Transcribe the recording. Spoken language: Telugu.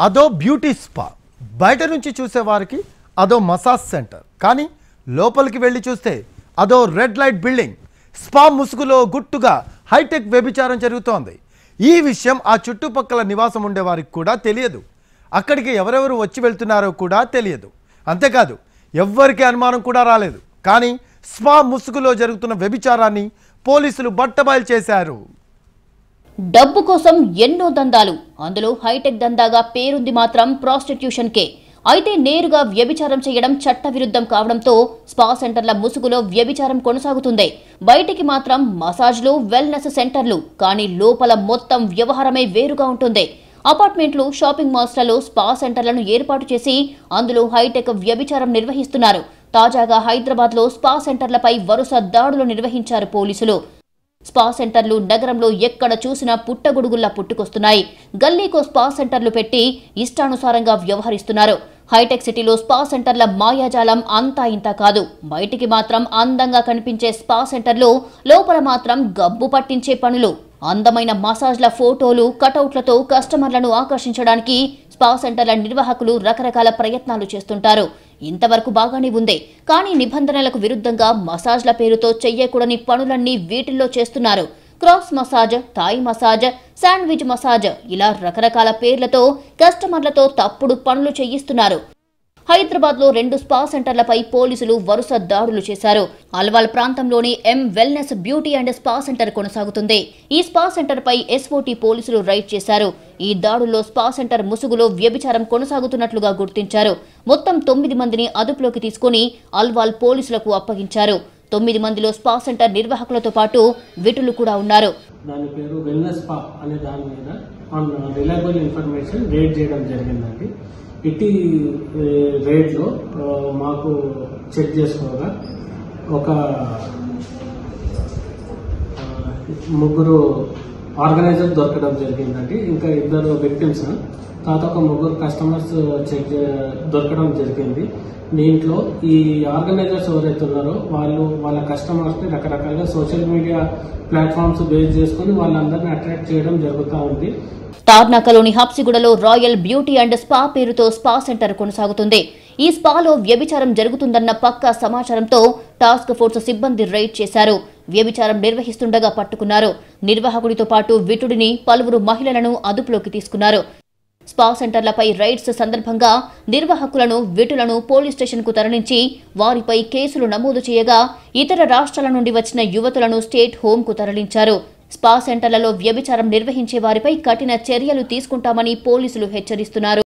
అదో బ్యూటీ స్పా బయట నుంచి చూసేవారికి అదో మసాజ్ సెంటర్ కానీ లోపలికి వెళ్ళి చూస్తే అదో రెడ్ లైట్ బిల్డింగ్ స్పా ముసుగులో గుట్టుగా హైటెక్ వ్యభిచారం జరుగుతోంది। ఈ విషయం ఆ చుట్టుపక్కల నివాసం ఉండేవారికి కూడా తెలియదు। అక్కడికి ఎవరెవరు వచ్చి వెళ్తున్నారో కూడా తెలియదు। అంతేకాదు ఎవ్వరికీ అనుమానం కూడా రాలేదు। కానీ స్పా ముసుగులో జరుగుతున్న వ్యభిచారాన్ని పోలీసులు బట్టబయలు చేశారు। డబ్బు కోసం ఎన్నో దందాలు, అందులో హైటెక్ దందాగా పేరుంది మాత్రం ప్రాస్టిట్యూషన్ కే। అయితే నేరుగా వ్యభిచారం చేయడం చట్టవిరుద్ధం కావడంతో స్పా సెంటర్ల ముసుగులో వ్యభిచారం కొనసాగుతుంది। బయటికి మాత్రం మసాజ్లు, వెల్నెస్ సెంటర్లు, కానీ లోపల మొత్తం వ్యవహారమే వేరుగా ఉంటుంది। అపార్ట్మెంట్లు, షాపింగ్ మాల్స్లలో స్పా సెంటర్లను ఏర్పాటు చేసి అందులో హైటెక్ వ్యభిచారం నిర్వహిస్తున్నారు। తాజాగా హైదరాబాద్లో స్పా సెంటర్లపై వరుస దాడులు నిర్వహించారు పోలీసులు। స్పా సెంటర్లు నగరంలో ఎక్కడ చూసినా పుట్టగొడుగుల్లా పుట్టుకొస్తున్నాయి। గల్లీకో స్పా సెంటర్లు పెట్టి ఇష్టానుసారంగా వ్యవహరిస్తున్నారు। హైటెక్ సిటీలో స్పా సెంటర్ల మాయాజాలం అంతా ఇంత కాదు। బయటికి మాత్రం అందంగా కనిపించే స్పా సెంటర్లు, లోపల మాత్రం గబ్బు పట్టించే పనులు। అందమైన మసాజ్ల ఫోటోలు, కటౌట్లతో కస్టమర్లను ఆకర్షించడానికి స్పా సెంటర్ల నిర్వాహకులు రకరకాల ప్రయత్నాలు చేస్తుంటారు। ఇంతవరకు బాగానే ఉంది, కానీ నిబంధనలకు విరుద్ధంగా మసాజ్ల పేరుతో చెయ్యకూడని పనులన్నీ వీటిల్లో చేస్తున్నారు। Cross massage, Thai massage, sandwich massage, ఇలా రకరకాల పేర్లతో కస్టమర్లతో తప్పుడు పనులు చేయిస్తున్నారు। హైదరాబాద్లో 2 స్పా సెంటర్లపై పోలీసులు వరుస దాడులు చేశారు। అల్వాల్ ప్రాంతంలోని M wellness beauty and spa centre కొనసాగుతుంది। ఈ స్పా సెంటర్పై ఎస్ఓటీ పోలీసులు రైడ్ చేశారు। ఈ దాడుల్లో స్పా సెంటర్ ముసుగులో వ్యభిచారం కొనసాగుతున్నట్లుగా గుర్తించారు। మొత్తం 9 మందిని అదుపులోకి తీసుకుని అల్వాల్ పోలీసులకు అప్పగించారు। 9 మందిలో స్పా సెంటర్ నిర్వాహకులతో పాటు విటులు కూడా ఉన్నారు। దాని పేరు వెల్నెస్ స్పా అనే దాని మీద రిలయబుల్ ఇన్ఫర్మేషన్ రేడ్ చేయడం జరిగిందండి। ఇటీ రేట్లో మాకు చెక్ చేసుకోగా ఒక 3 ఆర్గనైజర్ దొరకడం జరిగిందండి। ఇంకా 2 విక్టిమ్స్, తర్వాత ఒక 3 కస్టమర్స్ దొరకడం జరిగింది। దీంట్లో ఈ ఆర్గనైజర్స్ ఎవరైతే ఉన్నారో వాళ్ళ కస్టమర్స్ని రకరకాలుగా సోషల్ మీడియా ప్లాట్ఫామ్స్ బేస్ చేసుకుని వాళ్ళందరినీ అట్రాక్ట్ చేయడం జరుగుతూ ఉంది। తార్నాకలోని హబ్సిగూడలో రాయల్ బ్యూటీ అండ్ స్పా పేరుతో స్పా సెంటర్ కొనసాగుతుంది। ఈ స్పాలో వ్యభిచారం జరుగుతుందన్న పక్కా సమాచారంతో టాస్క్ ఫోర్స్ సిబ్బంది రైడ్ చేశారు। వ్యభిచారం నిర్వహిస్తుండగా పట్టుకున్నారు। నిర్వాహకుడితో పాటు విటుడిని, పలువురు మహిళలను అదుపులోకి తీసుకున్నారు। స్పా సెంటర్లపై రైడ్స్ సందర్భంగా నిర్వాహకులను, విటులను పోలీస్ స్టేషన్కు తరలించి వారిపై కేసులు నమోదు చేయగా ఇతర రాష్ట్రాల నుండి వచ్చిన యువతులను స్టేట్ హోంకు తరలించారు। స్పా సెంటర్లలో వ్యభిచారం నిర్వహించే వారిపై కఠిన చర్యలు తీసుకుంటామని పోలీసులు హెచ్చరిస్తున్నారు।